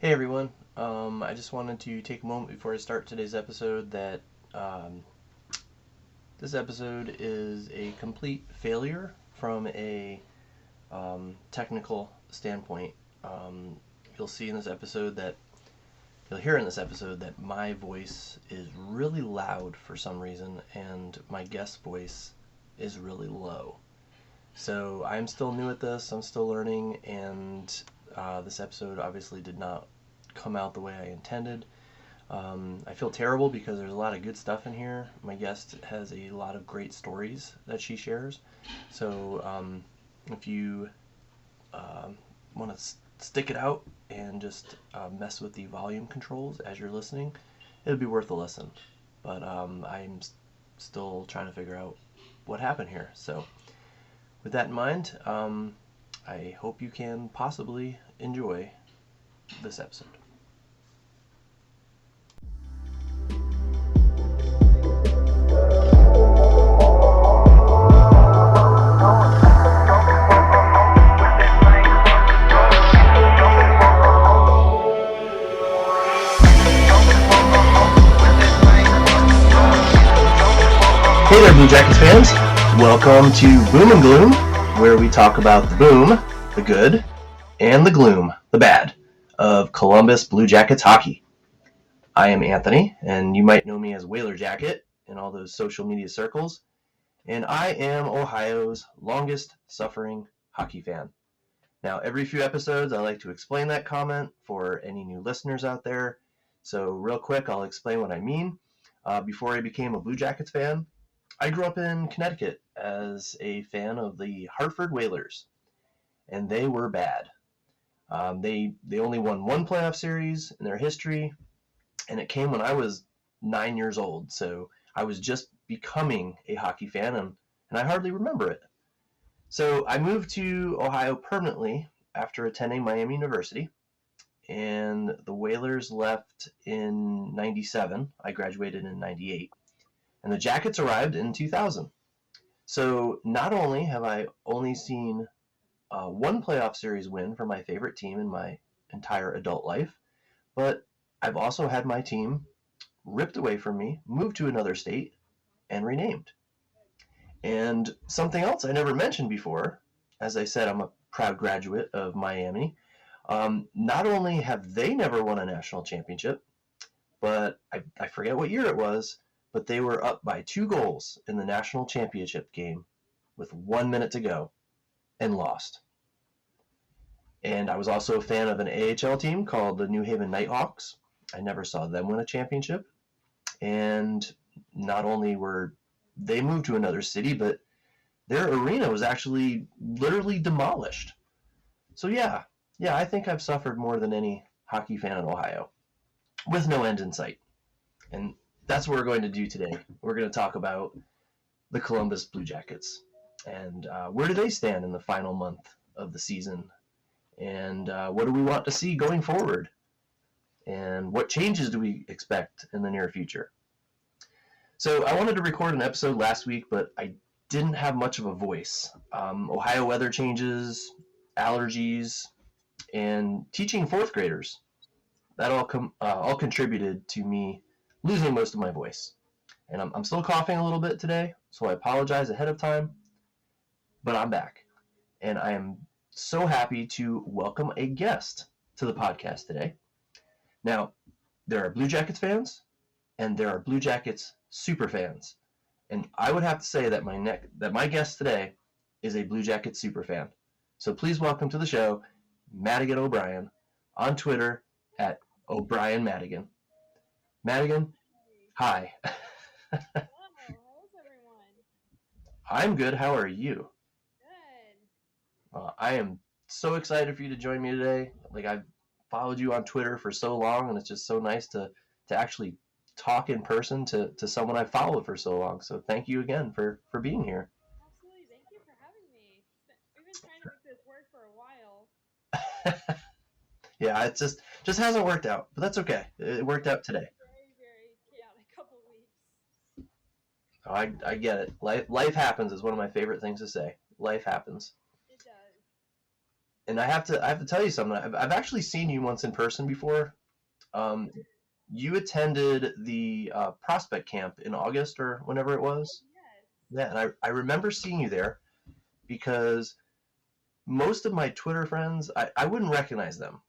Hey everyone. I just wanted to take a moment before I start today's episode that um, this episode is a complete failure from a technical standpoint. Um, you'll see in this episode that you'll hear in this episode that my voice is really loud for some reason, and my guest voice is really low. So I'm still new at this. I'm still learning, and this episode obviously did not come out the way I intended. I feel terrible because there's a lot of good stuff in here. My guest has a lot of great stories that she shares. So if you want to stick it out and just mess with the volume controls as you're listening, it would be worth a listen. But I'm still trying to figure out what happened here. So with that in mind, I hope you can possibly enjoy this episode. Hey there, Blue Jackets fans. Welcome to Boom and Gloom, where we talk about the boom, the good, and the gloom, the bad, of Columbus Blue Jackets hockey. I am Anthony, and you might know me as Whaler Jacket in all those social media circles, and I am Ohio's longest suffering hockey fan. Now, every few episodes, I like to explain that comment for any new listeners out there. So, real quick, I'll explain what I mean. Before I became a Blue Jackets fan, I grew up in Connecticut as a fan of the Hartford Whalers, and they were bad. They only won one playoff series in their history, and it came when I was 9 years old. So I was just becoming a hockey fan, and I hardly remember it. So I moved to Ohio permanently after attending Miami University, and the Whalers left in 97. I graduated in 98, and the Jackets arrived in 2000. So not only have I only seen one playoff series win for my favorite team in my entire adult life, but I've also had my team ripped away from me, moved to another state, and renamed. And something else I never mentioned before, as I said, I'm a proud graduate of Miami. Not only have they never won a national championship, but I forget what year it was, but they were up by 2 goals in the national championship game with 1 minute to go and lost. And I was also a fan of an AHL team called the New Haven Nighthawks. I never saw them win a championship. And not only were they moved to another city, but their arena was actually literally demolished. So yeah, I think I've suffered more than any hockey fan in Ohio, with no end in sight. And that's what we're going to do today. We're going to talk about the Columbus Blue Jackets and where do they stand in the final month of the season, and what do we want to see going forward, and what changes do we expect in the near future. So I wanted to record an episode last week, but I didn't have much of a voice. Ohio weather changes, allergies, and teaching fourth graders. That all contributed to me losing most of my voice. And I'm still coughing a little bit today, so I apologize ahead of time, but I'm back. And I am so happy to welcome a guest to the podcast today. Now, there are Blue Jackets fans, and there are Blue Jackets super fans. And I would have to say that my guest today is a Blue Jackets super fan. So please welcome to the show, Madigan O'Brien, on Twitter at O'Brien Madigan. Madigan, hi. Hello, how's everyone? I'm good. How are you? Good. I am so excited for you to join me today. Like, I've followed you on Twitter for so long, and it's just so nice to actually talk in person to someone I've followed for so long. So thank you again for being here. Absolutely. Thank you for having me. We've been trying to make this work for a while. Yeah, it just hasn't worked out, but that's okay. It worked out today. Very, very chaotic couple weeks. Oh, I get it. Life happens is one of my favorite things to say. Life happens. It does. And I have to tell you something. I've actually seen you once in person before. Um, you attended the prospect camp in August or whenever it was. Yes. Yeah, and I remember seeing you there because most of my Twitter friends, I wouldn't recognize them.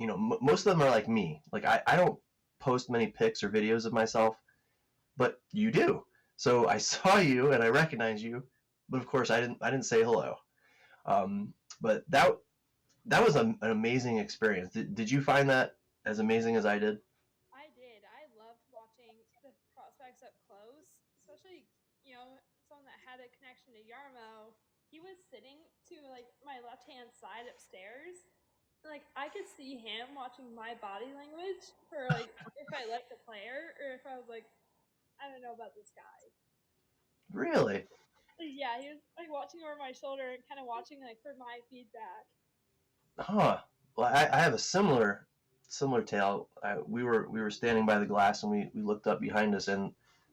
Most of them are like me. Like I don't post many pics or videos of myself, but you do. So I saw you and I recognized you, but of course I didn't say hello. But that was an amazing experience. Did you find that as amazing as I did? I did. I loved watching the prospects up close, especially, someone that had a connection to Yarmo. He was sitting to like my left hand side upstairs. Like I could see him watching my body language for like if I liked the player or if I was like, I don't know about this guy. Really? Yeah, he was like watching over my shoulder and kind of watching like for my feedback. Huh. Well, I have a similar tale. We were standing by the glass and we looked up behind us and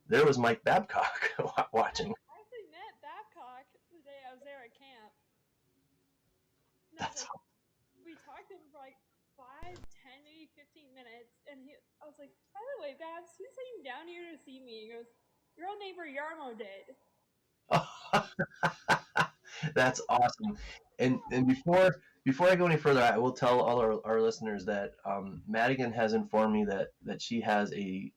there was Mike Babcock watching. I actually met Babcock the day I was there at camp. And I was That's like, we talked to him for like 5, 10, maybe 15 minutes, and I was like, by the way, Babs, who sent you down here to see me? He goes, your old neighbor Yarmo did. that's awesome. And before I go any further, I will tell all our listeners that Madigan has informed me that she has a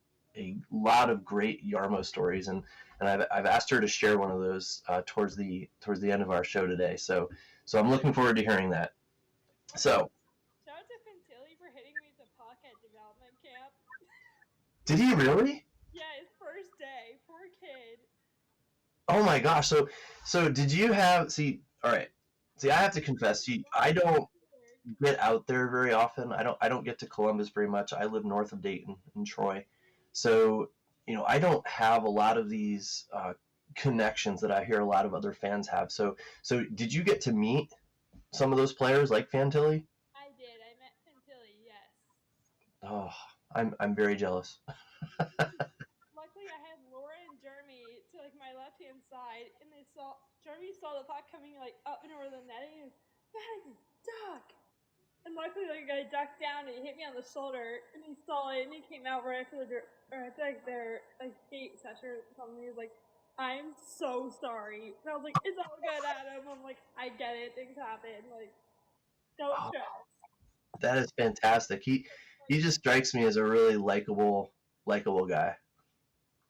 lot of great Yarmo stories, and I've asked her to share one of those towards the end of our show today. So I'm looking forward to hearing that. Okay, So shout out to Fantilli for hitting me with the puck at development camp. did he really? Yeah, his first day, poor kid. Oh my gosh! So did you have see? All right. See, I have to confess. See, I don't get out there very often. I don't get to Columbus very much. I live north of Dayton in Troy, so I don't have a lot of these connections that I hear a lot of other fans have. So did you get to meet some of those players like Fantilli? I did. I met Fantilli, yes. Oh, I'm very jealous. Luckily, I had Laura and Jeremy to like my left hand side, and they saw Jeremy saw the puck coming like up and over the netting, and Madigan, duck. And luckily, like I ducked down and he hit me on the shoulder, and he saw it, and he came out right after or after like their like skate session or something. He was like, "I'm so sorry," and I was like, "It's all good, Adam." I'm like, "I get it. Things happen. Like, don't Oh, stress." that is fantastic. He Like, just strikes me as a really likable guy.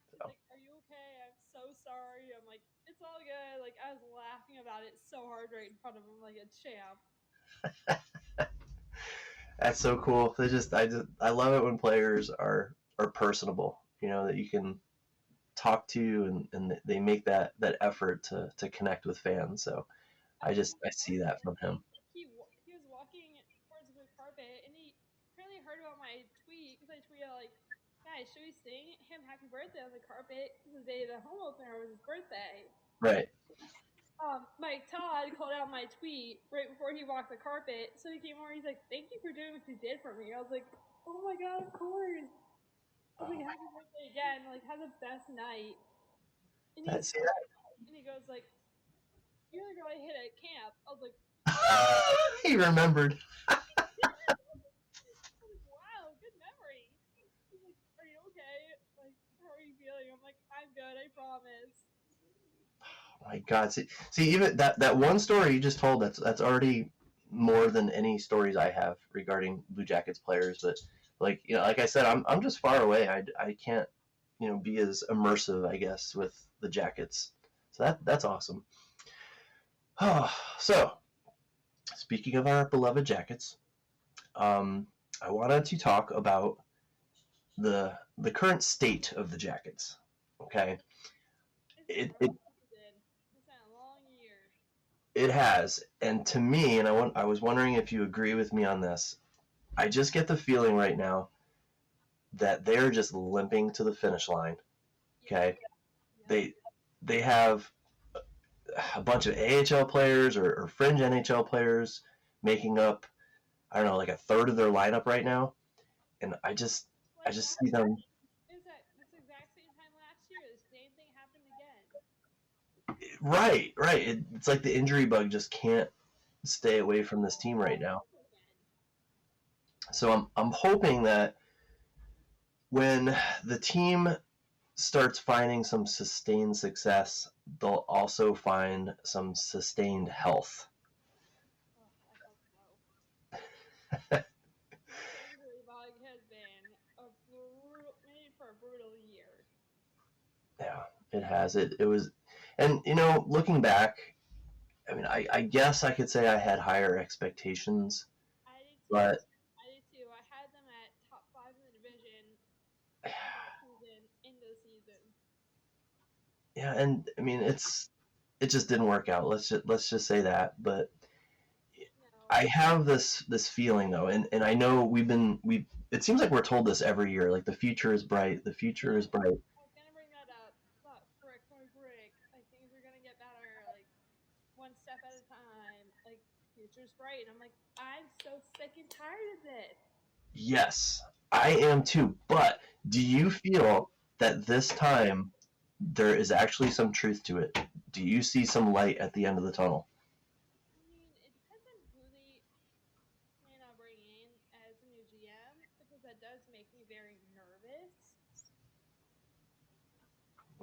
he's So. like, "Are you okay? I'm so sorry." I'm like, "It's all good." Like I was laughing about it so hard right in front of him, like a champ. That's so cool. I love it when players are personable. That you can talk to and they make that effort to connect with fans. So I was I see that from him. he was walking towards the carpet and he apparently heard about my tweet because I tweeted like, "Guys, should we sing him happy birthday on the carpet? Because the day of the home opener was his birthday." Right. Mike Todd called out my tweet right before he walked the carpet, so he came over. He's like, "Thank you for doing what you did for me." I was like, "Oh my god, of course." I was like, Oh my "Happy birthday again! Like, have the best night." And God. he See that? and he goes like, "You're the girl I hit at camp." I was like, He remembered. wow, good memory. He's like, are you okay? Like, how are you feeling? I'm like, I'm good, I promise. Oh my God. See, even that one story you just told. That's already more than any stories I have regarding Blue Jackets players. But like I said, I'm just far away. I can't be as immersive, I guess, with the Jackets. So that's awesome. So speaking of our beloved Jackets, I wanted to talk about the current state of the Jackets. Okay, It's been a it rough it, season. It's been a long year. it has, and to me, and I was wondering if you agree with me on this. I just get the feeling right now that they're just limping to the finish line. Yep. Okay, Yep. they they have a bunch of AHL players or fringe NHL players making up, I don't know, like a third of their lineup right now, and I Like just last see them. is that this exact same time last year, the same thing happened again. Right. It's like the injury bug just can't. stay away from this team right now. Again. So I'm hoping that when the team starts finding some sustained success, they'll also find some sustained health. Oh, I hope so. This injury bug has been made for a brutal year. Yeah, it has. It was, and looking back, I mean, I guess I could say I had higher expectations, I did too. but I did too. I had them at top five in the division last season, into the season. yeah, and I mean, it just didn't work out. Let's just say that. But No, I have this feeling though, and I know we. It seems like we're told this every year. Like the future is bright. The future is bright. I was gonna bring that up, but brick by brick, like things are gonna get better, like one step at a time. Like future's bright, and I'm like, I'm so sick and tired of this. Yes, I am too. But do you feel that this time there is actually some truth to it? Do you see some light at the end of the tunnel? I mean, it depends on who they plan on bringing in as a new GM because that does make me very nervous.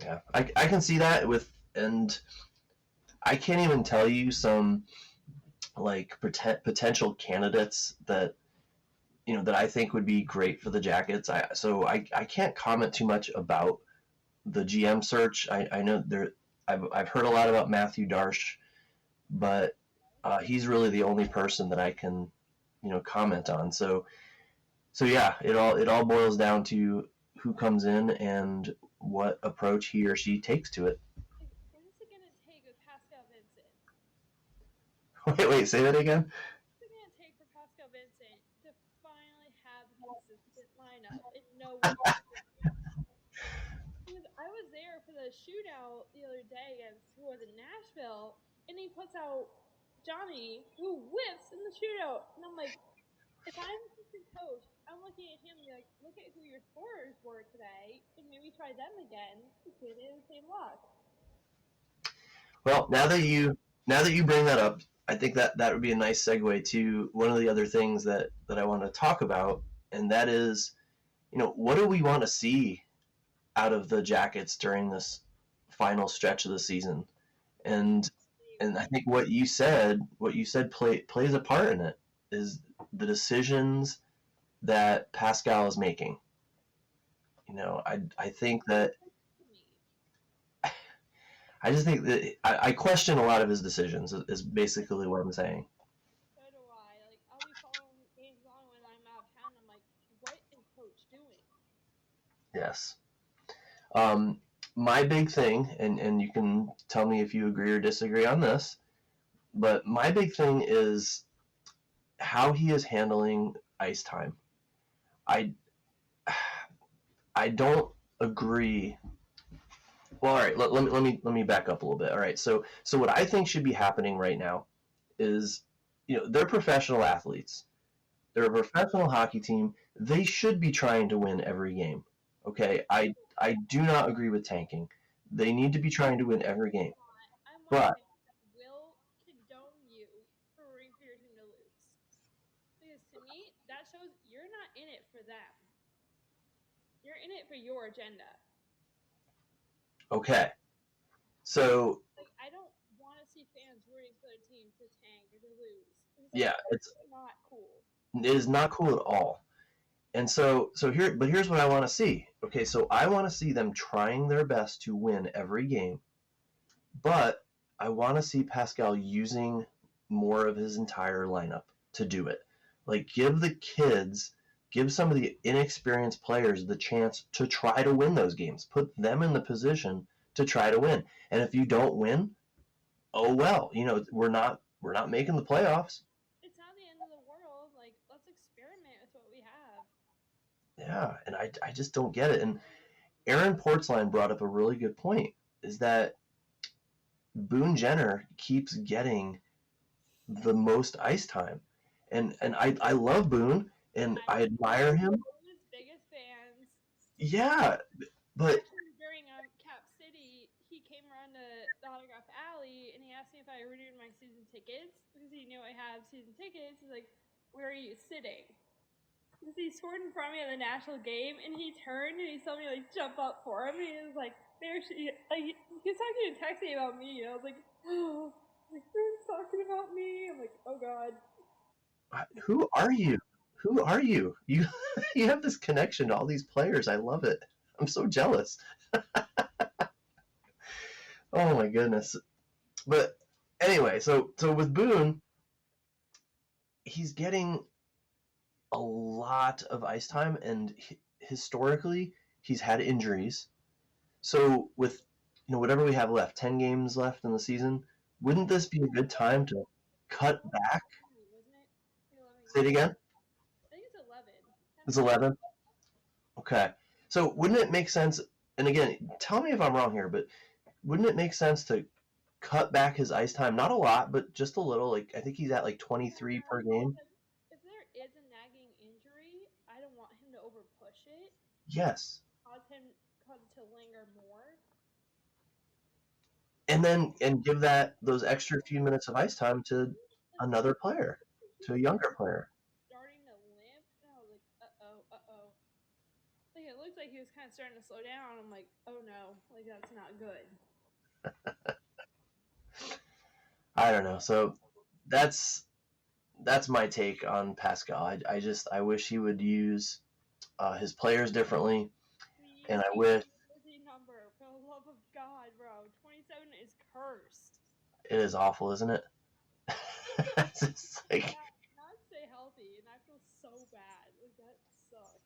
Yeah, I can see that and I can't even tell you some like potential candidates that that I think would be great for the Jackets. I can't comment too much about the GM search. I know there I've heard a lot about Matthew Darsh, but he's really the only person that I can comment on. So yeah, it all boils down to who comes in and what approach he or she takes to it. Like, what is it gonna take with Pascal Vincent? Wait, say that again. What's it gonna take for Pascal Vincent to finally have a consistent lineup and know what he's doing? Because I was there for the shootout the other day against who was in Nashville, and he puts out Johnny who whiffs in the shootout, and I'm like, if I'm an assistant coach, I'm looking at him and be like, look at who your scorers were today, and maybe try them again to see if they have the same luck. Well, now that you bring that up, I think that would be a nice segue to one of the other things that I want to talk about, and that is, what do we want to see out of the Jackets during this final stretch of the season? And and I think what you said plays a part in it is the decisions that Pascal is making. I think that I just think that I question a lot of his decisions. Is basically what I'm saying. So do I. Like, I'll be following games on when I'm out of town. I'm like, what is coach doing? Yes. Um, my big thing, and you can tell me if you agree or disagree on this, but my big thing is how he is handling ice time. I I don't agree. Well, all right. Let me back up a little bit. All right. So what I think should be happening right now is, they're professional athletes. They're a professional hockey team. They should be trying to win every game. Okay. I do not agree with tanking. They need to be trying to win every game. I'm one of the But fans that will condone you for rooting for your team to lose. Because to me, that shows you're not in it for them. You're in it for your agenda. okay. So Like, I don't want to see fans rooting for their team to tank or to lose. Because, like, yeah, that's not cool. it is not cool at all. And here's what I want to see. Okay, so I want to see them trying their best to win every game, but I want to see Pascal using more of his entire lineup to do it. Like give some of the inexperienced players the chance to try to win those games. Put them in the position to try to win. And if you don't win, oh well, we're not making the playoffs. It's not the end of the world. Like, let's experiment with what we have. Yeah, and I just don't get it. And Aaron Portzline brought up a really good point. Is that Boone Jenner keeps getting the most ice time, and I love Boone and I admire him. His biggest fans. Yeah, but Actually, during Cap City, he came around to the autograph alley and he asked me me if I renewed my season tickets because he knew I have season tickets. He's like, "Where are you sitting?" Because he scored in front of me at the national game, and he turned and he saw me like jump up for him, and he was like, "There she." Like he was talking and texting about me, and I was like, "Oh, like who's talking about me?" I'm like, "Oh God." Who are you? Who are you? You you have this connection to all these players. I love it. I'm so jealous. Oh my goodness. But anyway, so with Boone, he's getting a lot of ice time, and historically he's had injuries. So with whatever we have left, 10 games left in the season, wouldn't this be a good time to cut back? Wasn't it? 11 Say it games. again. I think it's 11. 10 It's plus. 11. Okay. So wouldn't it make sense? And again, tell me if I'm wrong here, but wouldn't it make sense to cut back his ice time? Not a lot, but just a little. Like I think he's at like 23 per game. If there is a nagging injury, I don't want him to over push it, Yes. cause it to linger more. And give those extra few minutes of ice time to another player, to a younger player. Starting to limp, and I was like, uh oh. Like it looked like he was kind of starting to slow down. I'm like, oh no, like that's not good. I don't know. So that's my take on Pascal. I wish he would use his players differently, Please and I change wish the number for the love of God, bro. 27 is cursed. it is awful, isn't it? It's just like, Not stay healthy, and I feel so bad. Like that sucks.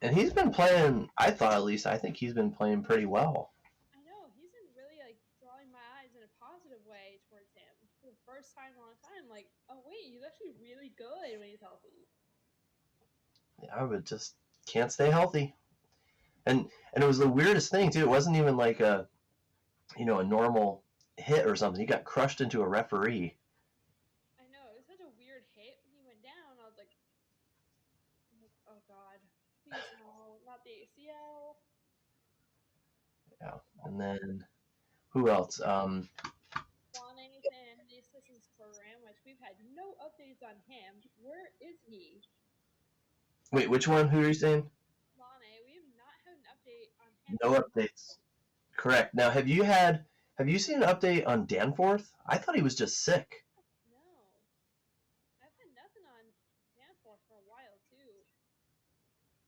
and he's been playing. I thought at least I think he's been playing pretty well. I know he's been really like drawing my eyes in a positive way towards him for the first time in a long time. Like, oh wait, he's actually really good when he's healthy. I would just can't stay healthy, and it was the weirdest thing too. It wasn't even like a normal hit or something. He got crushed into a referee. I know it was such a weird hit when he went down. I'm like, oh god, please no, not the ACL. Yeah, and then who else? Juanes in the assistance program, which we've had no updates on him. Where is he? Wait, which one? Who are you saying? Lane, we have not had an update on him. No updates. Correct. Now, have you seen an update on Danforth? I thought he was just sick. No, I've had nothing on Danforth for a while too.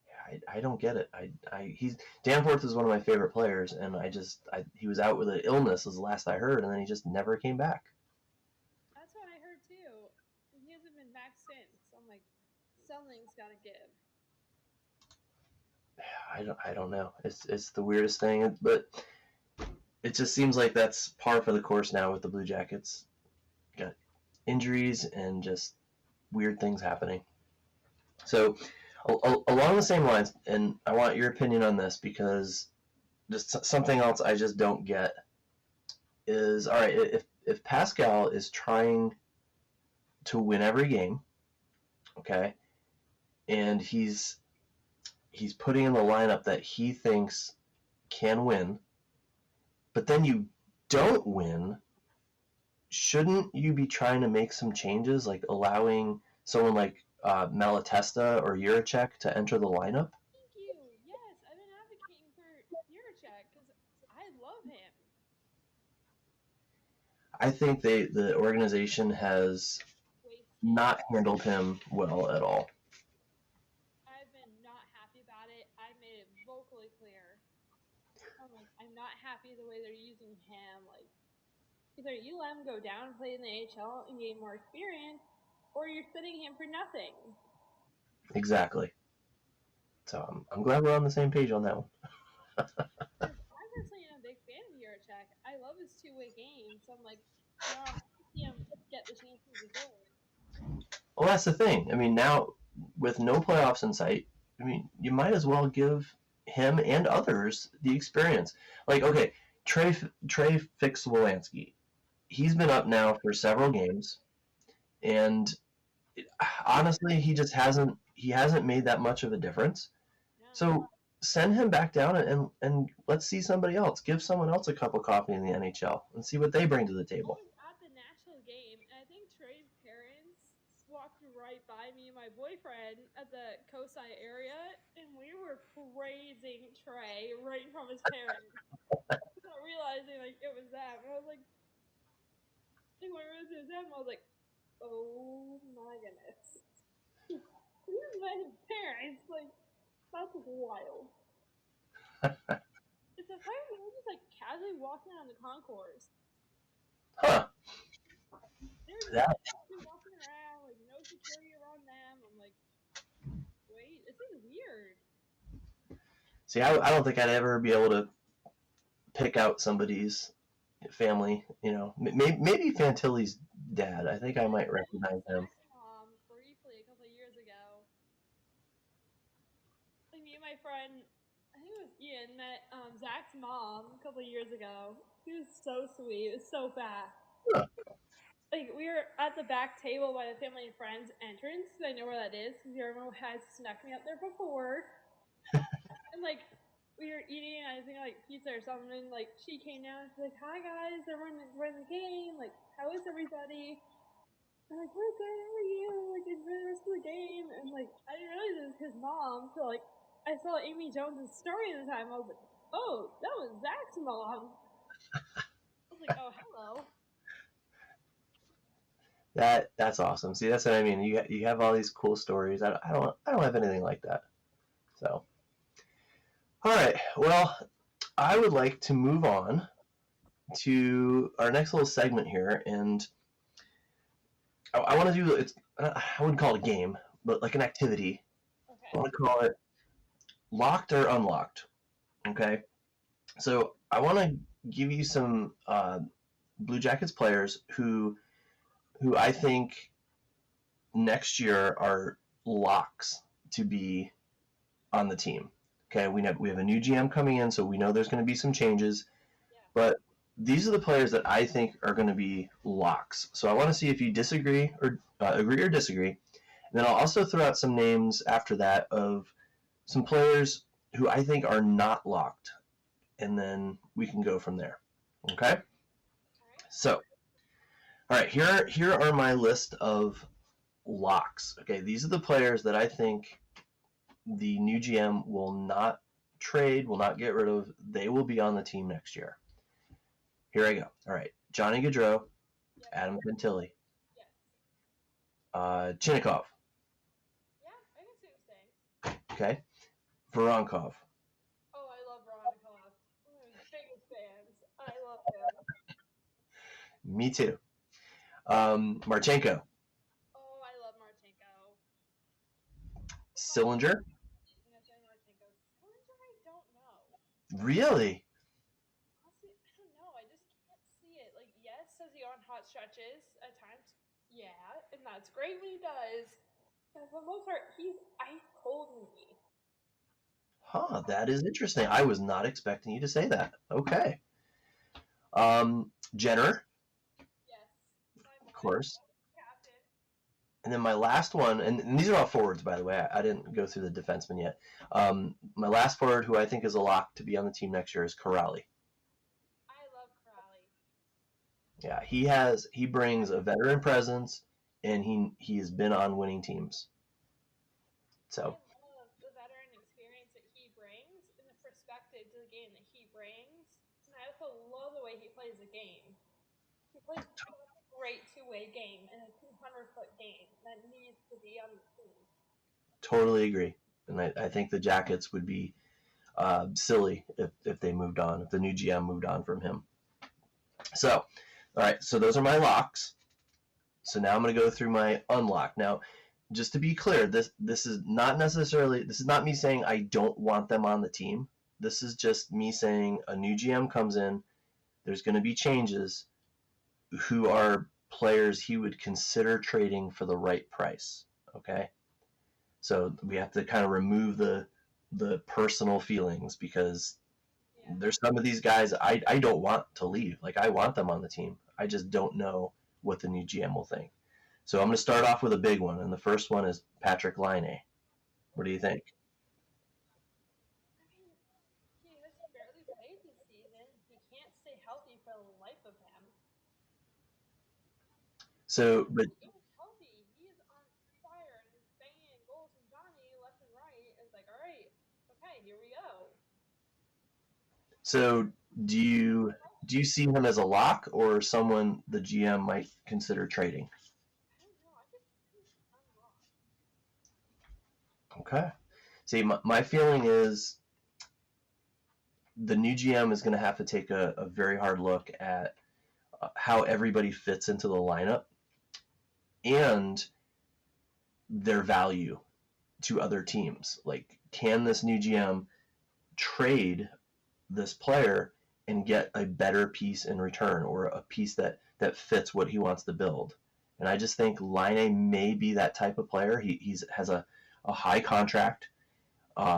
Yeah, I don't get it. Danforth is one of my favorite players, and he was out with an illness, was the last I heard, and then he just never came back. That's what I heard too. And he hasn't been back since. I'm like, something's got to give. I don't know. It's the weirdest thing, but it just seems like that's par for the course now with the Blue Jackets. Got injuries and just weird things happening. So along the same lines, and I want your opinion on this because just something else I just don't get is, all right, if Pascal is trying to win every game, okay, and he's putting in the lineup that he thinks can win, but then you don't win, shouldn't you be trying to make some changes, like allowing someone like Malatesta or Juracek to enter the lineup? Thank you. Yes, I've been advocating for Juracek because I love him. I think the organization has Wasted. not handled him well at all. I've been not happy about it. I made it vocally clear. I'm like, I'm not happy the way they're using him. Like, either you let him go down and play in the AHL and gain more experience, or you're sitting him for nothing. Exactly. So I'm glad we're on the same page on that one. I personally am a big fan of Juracek. I love his two-way game, so I'm like, now I'm to see him get the chance he deserves. Well, that's the thing. I mean, now with no playoffs in sight, I mean, you might as well give him and others the experience. Like, okay, Trey Fix-Wolanski, he's been up now for several games, and honestly, he hasn't made that much of a difference. No. So send him back down and let's see somebody else. Give someone else a cup of coffee in the NHL and see what they bring to the I table. was at the my boyfriend at the Kosai area, and we were praising Trey right in front of his parents, not realizing like it was them. And I was like, when we realized it was them, I was like, oh my goodness, these my parents, like that's wild. It's the fact that we're just like casually walking on the concourse. Huh. They were just That, like casually walking around, like no security around them. I'm like, wait, this is weird. see, I don't think I'd ever be able to pick out somebody's family. Maybe Fantilli's dad. I think I Yeah, might I met recognize him. Zach's mom briefly a couple of years ago. Like me and my friend, I think it was Ian, met Zach's mom a couple of years ago. He was so sweet. It was so fast. Huh. Like we were at the back table by the family and friends entrance. I know where that is because Jarmo has snuck me up there before. And like we were eating, I think like pizza or something. And like she came down. She's like, "Hi guys, everyone enjoying the game. Like, how is everybody?" I'm like, "We're good. How are you? Like, enjoy the rest of the game." And like I didn't realize it was his mom. So like I saw Amy Jones' story at the time. I was like, "Oh, that was Zach's mom." I was like, "Oh, hello." That's awesome. See, that's what I mean. You have all these cool stories. I don't have anything like that. So, all right. Well, I would like to move on to our next little segment here, and I want to do it's. I wouldn't call it a game, but like an activity. I Okay. want to call it locked or unlocked. Okay. So I want to give you some Blue Jackets players who I think next year are locks to be on the team. Okay, we have a new GM coming in, so we know there's going to be some changes, Yeah. but these are the players that I think are going to be locks. So I want to see if you disagree or agree or disagree. And then I'll also throw out some names after that of some players who I think are not locked, and then we can go from there. Okay. All right. So, all right, here are my list of locks. Okay, these are the players that I think the new GM will not trade, will not get rid of. They will be on the team next year. Here I go. All right, Johnny Gaudreau, Yep. Adam Fantilli, Yes. Chinnikov. Yeah, I can see what you're saying. Okay, Voronkov. Oh, I love Veronica Left. One of his biggest fans. I love him. Me too. Marchenko, Oh, I love Marchenko. If I had Sillinger. I'm gonna say Marchenko. Sillinger, I don't know. Really? Honestly, I don't know. I just can't see it. Like, yes, does he on hot stretches at times? Yeah, and that's great when he does. But for the most part, he's ice cold to me. Huh, that is interesting. I was not expecting you to say that. Okay. Jenner, Yes, my of boy, course. captain. And then my last one, and these are all forwards, by the way. I didn't go through the defenseman yet. My last forward, who I think is a lock to be on the team next year, is Corrali. I love Crowley. Yeah, he brings a veteran presence, and he has been on winning teams. I So love the veteran experience that he brings and the perspective to the game that he brings. And I also love the way he plays the game. He plays such a great two-way game and a 200-foot game that needs to be on the team. totally agree, and I think the Jackets would be silly if they moved on, if the new GM moved on from him. So, all right, so those are my locks. So now I'm going to go through my unlock. Now, just to be clear, this is not me saying I don't want them on the team. This is just me saying a new GM comes in. There's going to be changes. Who are players he would consider trading for the right price? Okay, so we have to kind of remove the personal feelings because Yeah. there's some of these guys I don't want to leave. Like I want them on the team. I just don't know what the new GM will think. So I'm going to start off with a big one, and the first one is Patrick Laine. What do you think? I mean, he has barely played this season. He can't stay healthy for the life of him. So, But but he is healthy. He is on fire, and his here we go. So do you see him as a lock or someone the GM might consider trading? I don't know. I could see him unlocked. Okay. See, my feeling is the new GM is going to have to take a very hard look at how everybody fits into the lineup and their value to other teams. Like, can this new GM trade this player and get a better piece in return, or a piece that fits what he wants to build? And I just think Line may be that type of player. He has a high contract,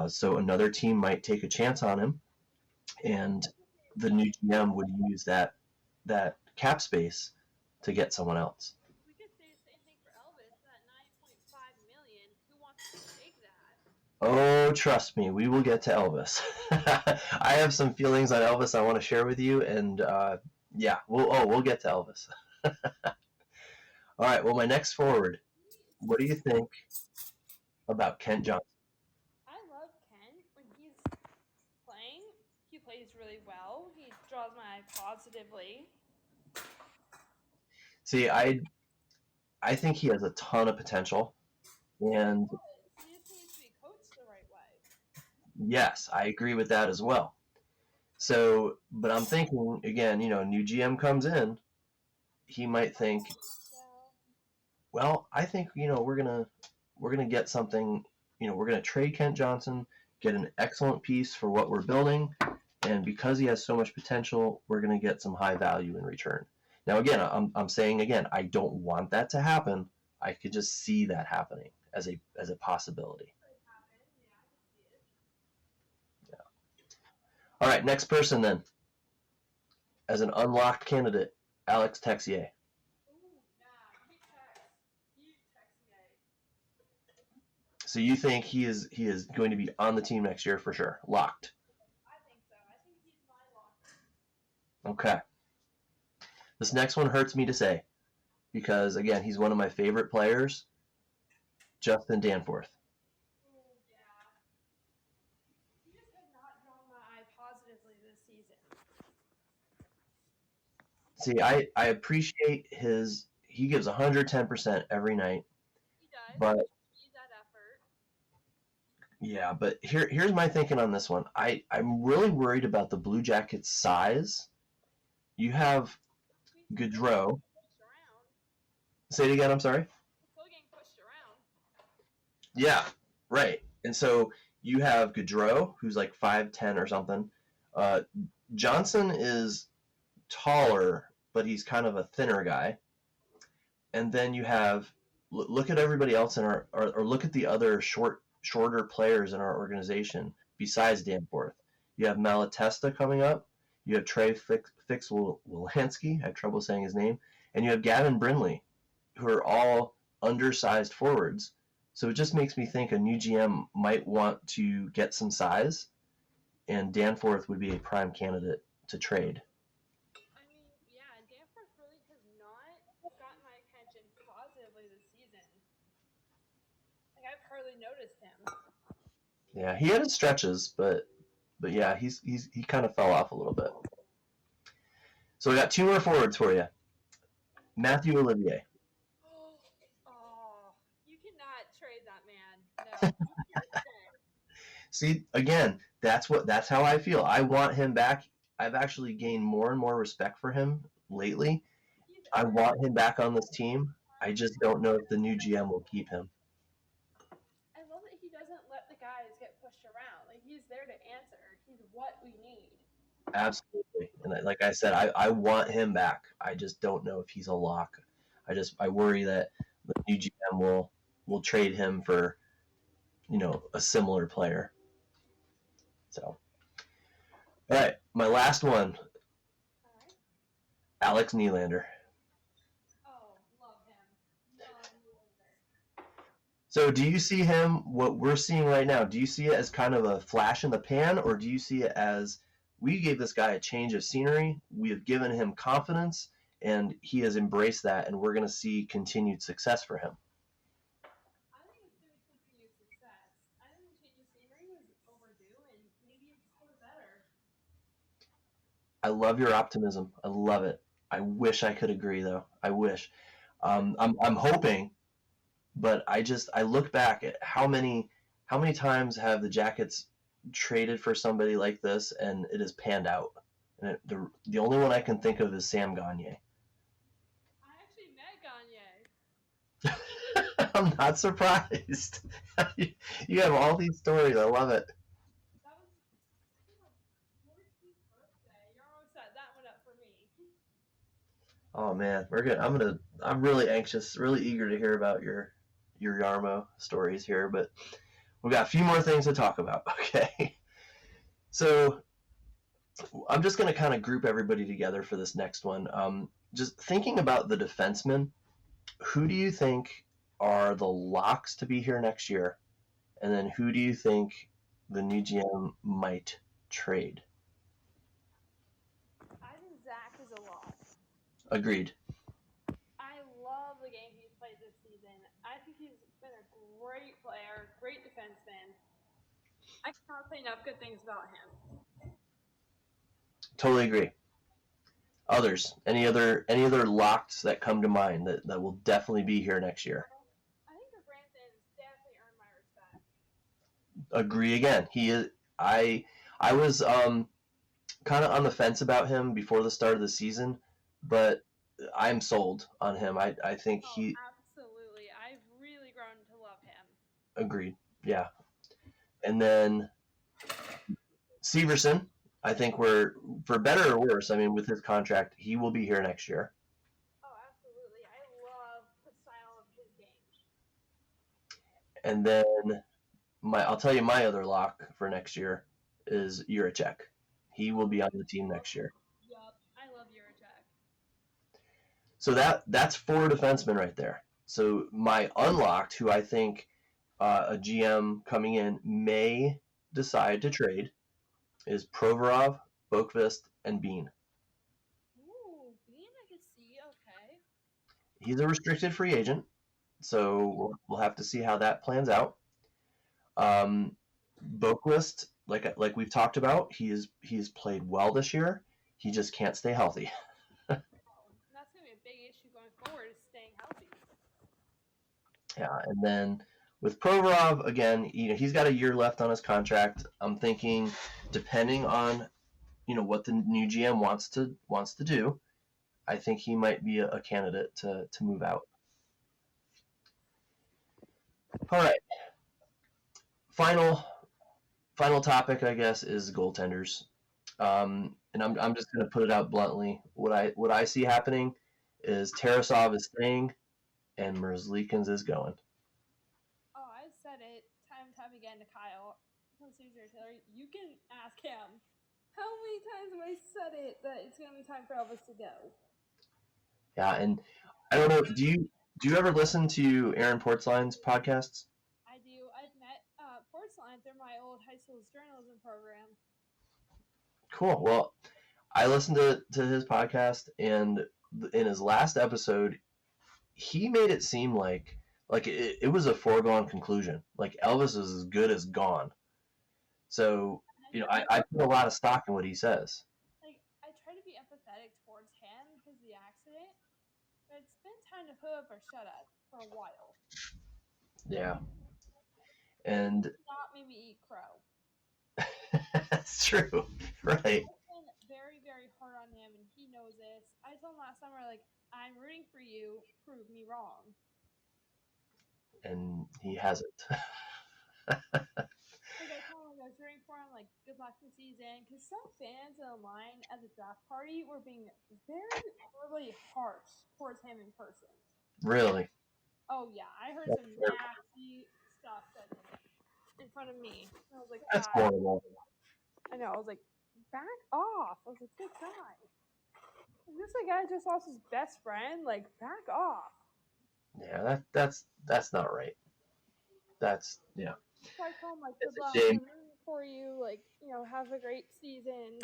so another team might take a chance on him, and the new GM would use that cap space to get someone else. We could say the same thing for Elvis. That 9.5 million. Who wants to take that? Oh, trust me, we will get to Elvis. I have some feelings on Elvis I want to share with you, and yeah, we'll get to Elvis. All right. Well, my next forward. What do you think about Kent Johnson? I love Ken when he's playing. He plays really well. He draws my eye positively. See, I think he has a ton of potential, and He just needs to be coached the right way. yes, I agree with that as well. So, but I'm thinking again, new GM comes in, he might think, So, well, I think we're gonna get something. We're gonna trade Kent Johnson, get an excellent piece for what we're building, and because he has so much potential, we're gonna get some high value in return. Now, again, I'm saying again, I don't want that to happen. I could just see that happening as a possibility. could happen. Yeah, I can see it. Yeah. All right, next person then, as an unlocked candidate, Alex Texier. Ooh, yeah. He texts me. So you think he is going to be on the team next year for sure, locked? I think so. I think he's my locker. Okay. This next one hurts me to say because again, he's one of my favorite players, Justin Danforth. Ooh, yeah. He just has not drawn my eye positively this season. See, I appreciate his. He gives 110% every night, He does. but We should use that effort. yeah, but here's my thinking on this one. I'm really worried about the Blue Jackets' size. You have He's still getting Gaudreau. pushed around. Say it again. I'm sorry. He's still getting pushed around. Yeah, right. And so you have Gaudreau, who's like 5'10" or something. Uh, Johnson is taller, but he's kind of a thinner guy. And then you have look at everybody else in or look at the other shorter players in our organization besides Danforth. You have Malatesta coming up. You have Trey Fix-Wolansky. I have trouble saying his name, and you have Gavin Brindley, who are all undersized forwards. So it just makes me think a new GM might want to get some size, and Danforth would be a prime candidate to trade. I mean, yeah, Danforth really has not gotten my attention positively this season. Like I've hardly noticed him. Yeah, he had his stretches, but yeah, he kind of fell off a little bit. So we got two more forwards for you. Matthew Olivier. Oh, you cannot trade that man. No, you can't trade. See, again, that's how I feel. I want him back. I've actually gained more and more respect for him lately. He's I earned want him back on this team. I just don't know if the new GM will keep him. I love that he doesn't let the guys get pushed around. Like he's there to answer. He's what we need. Absolutely. And like I said, I want him back. I just don't know if he's a lock. I worry that the new GM will trade him for, a similar player. So, all right, my last one, All right. Alex Nylander. Oh, love him. Love Nylander. So do you see him, what we're seeing right now, do you see it as kind of a flash in the pan, or do you see it as we gave this guy a change of scenery, we have given him confidence, and he has embraced that, and we're going to see continued success for him? I think it's going to continue success. I think the change of scenery was overdue, and love your optimism. I love it. I wish I could agree, though. I wish. I'm hoping, but I look back at how many times have the Jackets traded for somebody like this, and it has panned out. And the only one I can think of is Sam Gagner. I actually met Gagne. I'm not surprised. You have all these stories. I love it. That was my 14th birthday. Jarmo set that one up for me. Oh man, we're good. I'm really anxious, really eager to hear about your Yarmo stories here, but we've got a few more things to talk about. Okay, so I'm just going to kind of group everybody together for this next one. Just thinking about the defensemen, who do you think are the locks to be here next year, and then who do you think the new GM might trade? I think Zach is a lock. Agreed. I love the game he's played this season. I think he's been a great player, great defenseman. I cannot say enough good things about him. Totally agree. Others, any other locks that come to mind that will definitely be here next year? I think Branson's definitely earned my respect. Agree again. He is. I was kind of on the fence about him before the start of the season, but I'm sold on him. I think Oh, he absolutely. I've really grown to love him. agreed. Yeah, and then Severson. I think we're for better or worse. I mean, with his contract, he will be here next year. Oh, absolutely. I love the style of his game. And then I'll tell you my other lock for next year is Juracek. He will be on the team next year. Yup. I love Juracek. So that's four defensemen right there. So my unlocked, who I think a GM coming in may decide to trade, is Provorov, Boqvist, and Bean. Ooh, Bean I could see. Okay. He's a restricted free agent, so we'll have to see how that plans out. Boqvist, like we've talked about, he has played well this year. He just can't stay healthy. Oh, that's going to be a big issue going forward is staying healthy. Yeah, and then with Provorov again, he's got a year left on his contract. I'm thinking, depending on what the new GM wants to do, I think he might be a candidate to move out. All right, final final topic, I guess, is goaltenders. And I'm just going to put it out bluntly. What I see happening is Tarasov is staying and Merzlikins is going. Oh, I've said it time and time again to Kyle. Taylor, you can ask him. How many times have I said it that it's going to be time for Elvis to go? Yeah, and I don't know. Do you ever listen to Aaron Portzline's podcasts? I do. I've met Porcelain through my old high school's journalism program. Cool. Well, I listened to his podcast, and in his last episode, he made it seem like it was a foregone conclusion. Like Elvis is as good as gone. So I put a lot of stock in what he says. Like, I try to be empathetic towards him because of the accident, but it's been time to put up or shut up for a while. Yeah, And and not maybe eat crow. that's true, right? I've been very, very hard on him, and he knows this. I told him last summer, like, I'm rooting for you. Prove me wrong. And he hasn't. Like, I told him I was rooting for him, like, good luck this season. Because some fans online at the draft party were being very horribly harsh towards him in person. Really? Oh, yeah. I heard That's some terrible. nasty stuff said in front of me. And I was like, That's God. horrible. I know. I was like, back off. I was like, good guy. Is this a guy just lost his best friend? Like, back off. Yeah, that's not right. That's yeah. So I told him, like, It's good a luck. shame. I'm rooting for you. Like, have a great season.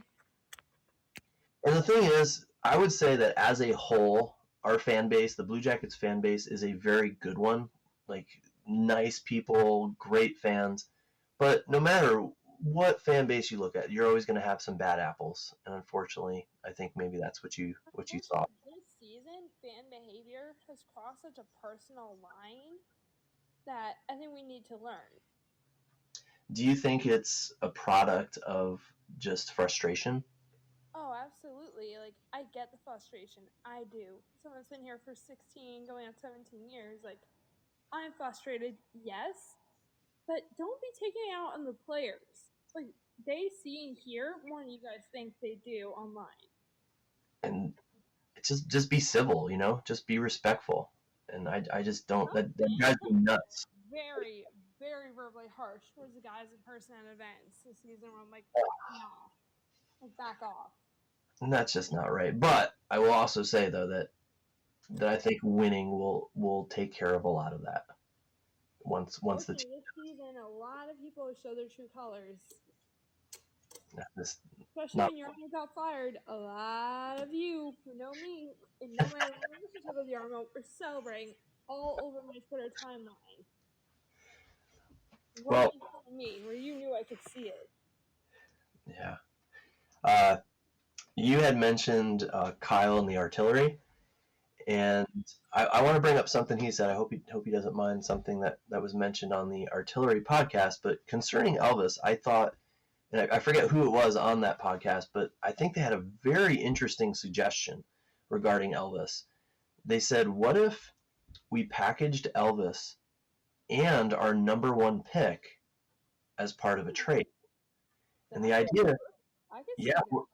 And the thing is, I would say that as a whole, our fan base, the Blue Jackets fan base, is a very good one. Like nice people, great fans. But no matter what fan base you look at, you're always going to have some bad apples, and unfortunately, I think maybe that's what you saw. Unfortunately, this season, fan behavior has crossed such a personal line that I think we need to learn. Do you think it's a product of just frustration? Oh, absolutely. Like, I get the frustration. I do. Someone's been here for 16, going on 17 years. Like, I'm frustrated, yes, but don't be taking it out on the players. Like, they see and hear more than you guys think they do online. And it's just be civil, just be respectful. And I just don't. Some That drives fans me have been nuts. very, very verbally harsh towards the guys in person at events this season where I'm like, nah, like, back off. And that's just not right. But I will also say though that I think winning will take care of a lot of that once the Fortunately, this season, a lot of people show their true colors. this Especially not when Yarmo got fired, a lot of you who know me and know my relationship with Yarmo were celebrating all over my Twitter timeline. It well, wasn't just me, where you knew I could see it. yeah. Uh, you had mentioned Kyle and the artillery, and I want to bring up something he said. I hope he doesn't mind something that was mentioned on the artillery podcast. But concerning Elvis, I thought, and I forget who it was on that podcast, but I think they had a very interesting suggestion regarding Elvis. They said, "What if we packaged Elvis and our number one pick as part of a trade?" And That the could idea, work. I could yeah, see that.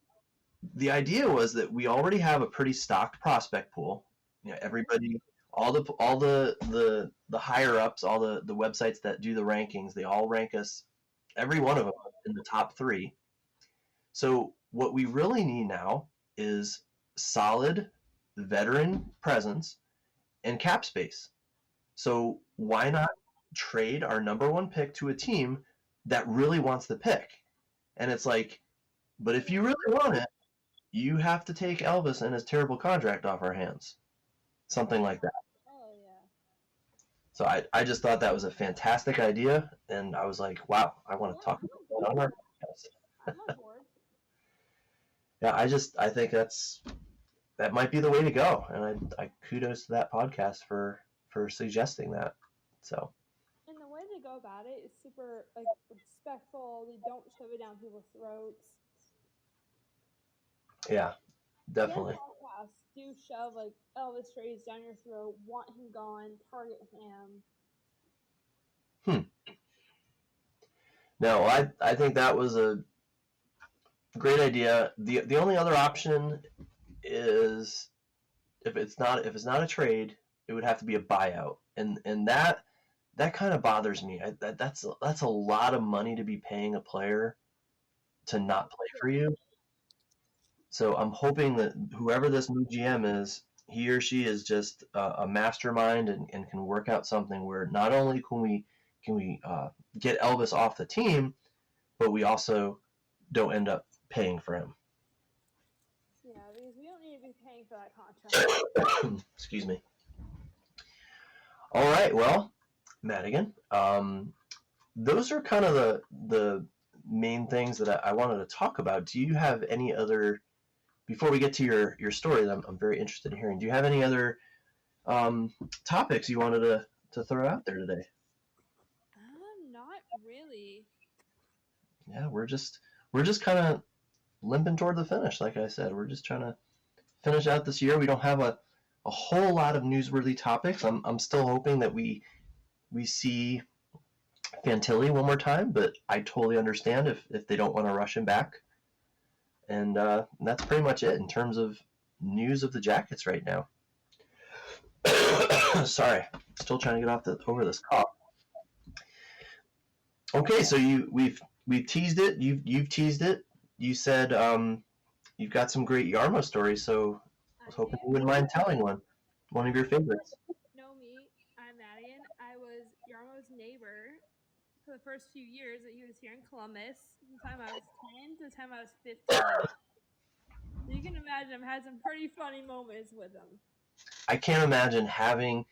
the idea was that we already have a pretty stocked prospect pool. Everybody, all the higher ups, all the websites that do the rankings, they all rank us, every one of them, in the top three. So what we really need now is solid veteran presence and cap space. So why not trade our number one pick to a team that really wants the pick? And it's like, but if you Yeah. really want it, you have to take Elvis and his terrible contract off our hands. Something like that. Oh, yeah. So I just thought that was a fantastic idea, and I was like, wow, I want Yeah, to talk I'm about on that board on with our that. podcast. I'm on board. Yeah, I think that might be the way to go, and I kudos to that podcast for suggesting that. So And the way they go about it is super, like, respectful. They don't shove it down people's throats. yeah, The other definitely. podcasts do shove, like, Elvis trades down your throat, want him gone, target him. Hmm. No, I think that was a great idea. The only other option is if it's not a trade, it would have to be a buyout, and that kind of bothers me. That's a lot of money to be paying a player to not play for you. So I'm hoping that whoever this new GM is, he or she is just a mastermind and can work out something where not only can we get Elvis off the team, but we also don't end up paying for him. Yeah, because we don't need to be paying for that contract. Excuse me. All right, well, Madigan, those are kind of the main things that I wanted to talk about. Do you have any other before we get to your story that I'm very interested in hearing? Do you have any other topics you wanted to throw out there today? Not really. Yeah, we're just kind of limping toward the finish. Like I said, we're just trying to finish out this year. We don't have a whole lot of newsworthy topics. I'm still hoping that we see Fantilli one more time, but I totally understand if they don't want to rush him back. And that's pretty much it in terms of news of the Jackets right now. Sorry, still trying to get over this cough. Okay, so we've teased it. You've teased it. You said you've got some great Yarmo stories, so I I was hoping do. you wouldn't mind telling one of your favorites. Know me. I'm Madigan. I was Yarmo's neighbor for the first few years that he was here in Columbus, from the time I was 10 to the time I was 15. So you can imagine I've had some pretty funny moments with him. I can't imagine having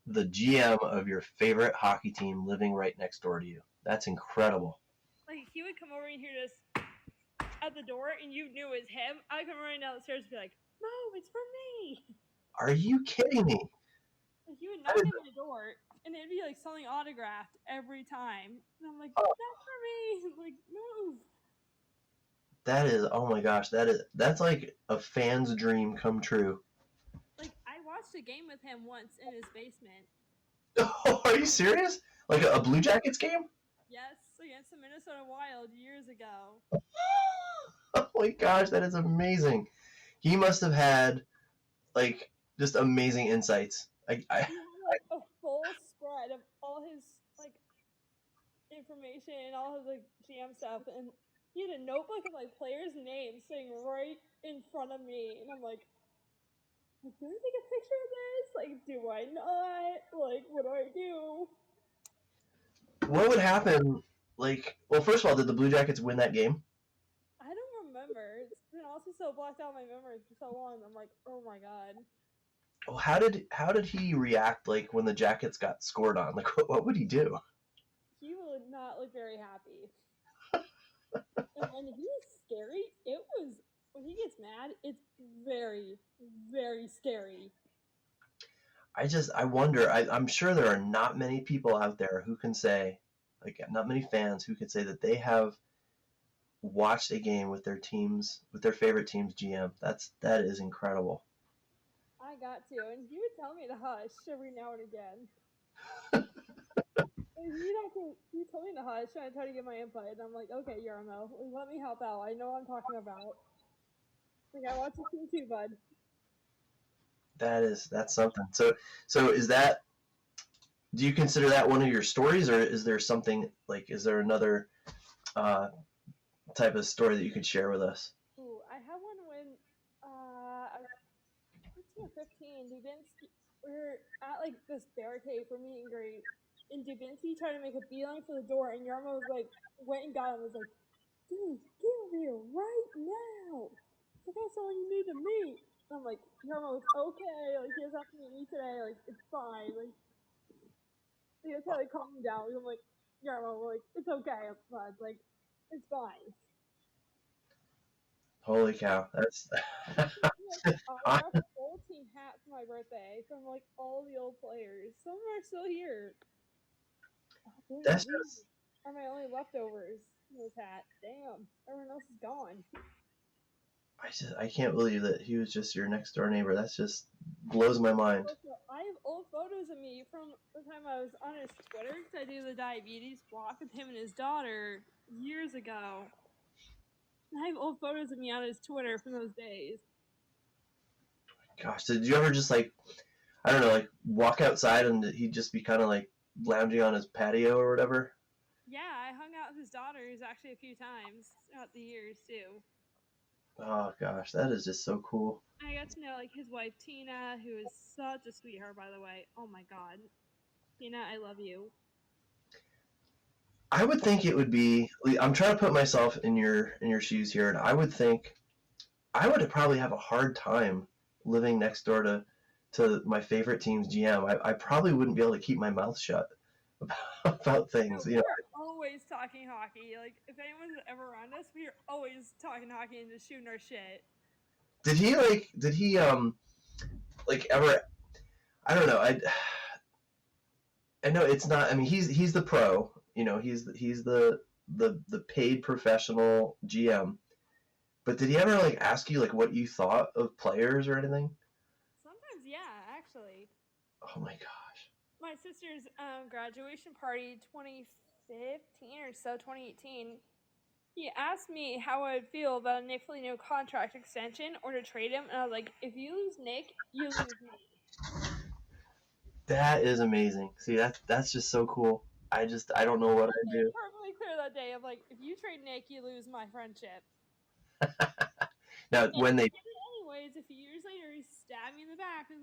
the GM of your favorite hockey team living right next door to you. That's incredible. like he would come over and hear us at the door, and you knew it was him. I'd come running down the stairs and be like, "Mom, it's from me." Are you kidding me? And he would That knock is, at my door, and it'd be like something autographed every time, and I'm like, oh, "Not for me!" Like, move. that is, oh my gosh, that's like a fan's dream come true. Like, I watched a game with him once in his basement. Oh, are you serious? Like a Blue Jackets game? Yes, against the Minnesota Wild years ago. Oh my gosh, that is amazing. He must have had like just amazing insights. He had like a full spread of all his like information and all his like GM stuff, and he had a notebook of like players' names sitting right in front of me, and I'm like, do I take a picture of this? Like, do I not? Like, what do I do? what would happen? Like, well, first of all, did the Blue Jackets win that game? I don't remember. It's been also so blocked out of my memory for so long. I'm like, oh my god. Well, how did he react like when the Jackets got scored on? Like, what would he do? He would not look very happy. And when he's scary, it was when he gets mad, it's very, very scary. I wonder. I'm sure there are not many people out there who can say, like, not many fans who can say that they have watched a game with their teams, with their favorite team's GM. That is incredible. I got to, and he would tell me to hush every now and again. And he told me to hush, and I tried to get my input, and I'm like, okay, Yarmo, let me help out. I know what I'm talking about. Like, I watch the team too, bud. That's something. So is that? Do you consider that one of your stories, or is there something like? Is there another uh, type of story that you could share with us? Ooh, I had one when I was 14 or 15. Dubinsky, we were at like this barricade for meet and greet, and Dubinsky tried to make a beeline for the door, and Yarmo was like, went and got him, and was like, dude, get over here right now. Like, that's all you need to meet. And I'm like, Yarmo, it's okay. Like, he doesn't have to meet me today. Like, it's fine. Like, he has to like calm me down. I'm like, Yarmo, like, it's okay, bud. Like, it's fine. Holy cow! That's Like an autographed full team hat for my birthday from like all the old players. Some are still here. Oh, dang, that's these just are my only leftovers from this hat. Damn, everyone else is gone. I can't believe that he was just your next door neighbor. That's just blows my mind. Also, I have old photos of me from the time I was on his Twitter because I do the diabetes walk with him and his daughter years ago. I have old photos of me on his Twitter from those days. Gosh, did you ever just like I don't know, like walk outside and he'd just be kind of like lounging on his patio or whatever? Yeah, I hung out with his daughters actually a few times throughout the years too. Oh gosh, that is just so cool. I got to know like his wife Tina, who is such a sweetheart, by the way. Oh my god, Tina, I love you. I would think it would be. I'm trying to put myself in your shoes here, and I would think I would probably have a hard time living next door to my favorite team's GM. I probably wouldn't be able to keep my mouth shut about things. No, You we know, are always talking hockey. Like if anyone's ever around us, we are always talking hockey and just shooting our shit. did he like ever? I don't know. I know it's not. I mean, he's the pro. You know, he's the paid professional GM. But did he ever like ask you like what you thought of players or anything? Sometimes, yeah, actually. Oh my gosh. My sister's graduation party, 2015 or so, 2018. He asked me how I would feel about a Nick Foligno contract extension or to trade him, and I was like, if you lose Nick, you lose me. That is amazing. See, that's just so cool. I don't know what I I'd made it do. perfectly clear that day. I'm like, if you trade Nick, you lose my friendship. Now, And when he they did it anyways. A few years later, he stabbed me in the back of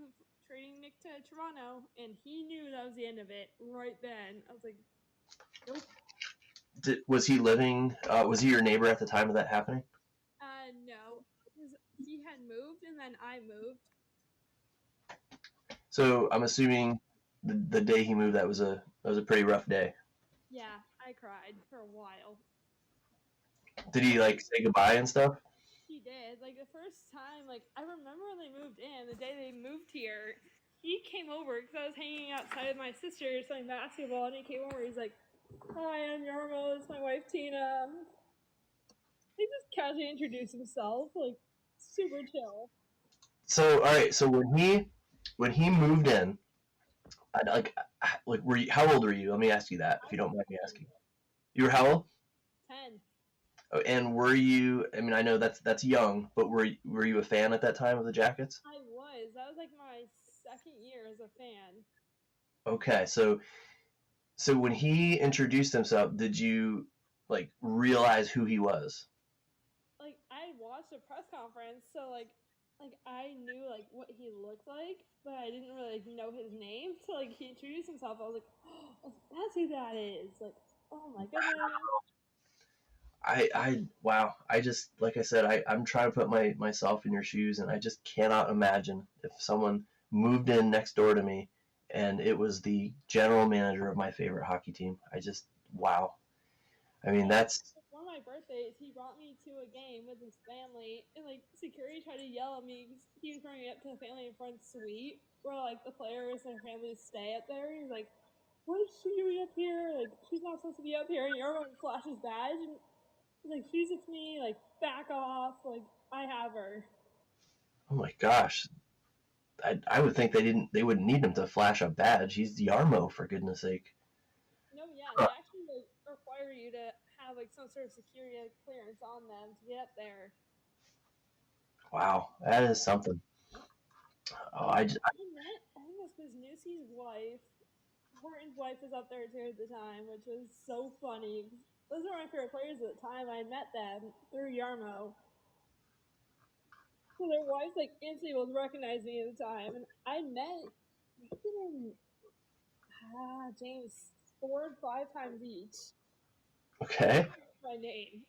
trading Nick to Toronto, and he knew that was the end of it right then. I was like, nope. was he living? Was he your neighbor at the time of that happening? No, because he had moved, and then I moved. So I'm assuming the day he moved that was a pretty rough day. Yeah, I cried for a while. Did he like say goodbye and stuff? He did. Like the first time, like I remember when they moved in, the day they moved here, he came over because I was hanging outside with my sister playing basketball, and he came over. He's like, "Hi, I'm Jarmo. It's my wife Tina." He just casually introduced himself, like super chill. So all right, so when he moved in, like were you, how old were you? Let me ask you that if I you was don't mind me 10. asking. You were how old? 10. Oh, and were you? I mean, I know that's young, but were you a fan at that time of the Jackets? I was. That was like my second year as a fan. Okay, so when he introduced himself, did you like realize who he was? Like I watched a press conference, so like I knew like what he looked like, but I didn't really like know his name. So like he introduced himself, I was like, oh, that's who that is. Like, oh my goodness. Wow. I just, like I said, I'm trying to put myself in your shoes, and I just cannot imagine if someone moved in next door to me and it was the general manager of my favorite hockey team. Wow. I mean, Yeah, that's, one of my birthdays, he brought me to a game with his family, and like security tried to yell at me because he was bringing me up to the family and friends suite where like the players and their families stay up there. He's like, "What is she doing up here? Like, she's not supposed to be up here." And everyone flashes badge, and he's like, "She's with me. Like, back off. Like, I have her." oh my gosh. I would think they wouldn't need him to flash a badge. He's Yarmo, for goodness sake. No, yeah, Huh. they actually like require you to have like some sort of security like, clearance on them to get up there. Wow. That is something. Oh, Yeah, I met I think it was Newsie's wife. Horton's wife was up there too at the time, which was so funny. Those were my favorite players at the time. I met them through Yarmo. So their wives like instantly was recognize me at the time, and I met even James 4 or 5 times each. okay. My name.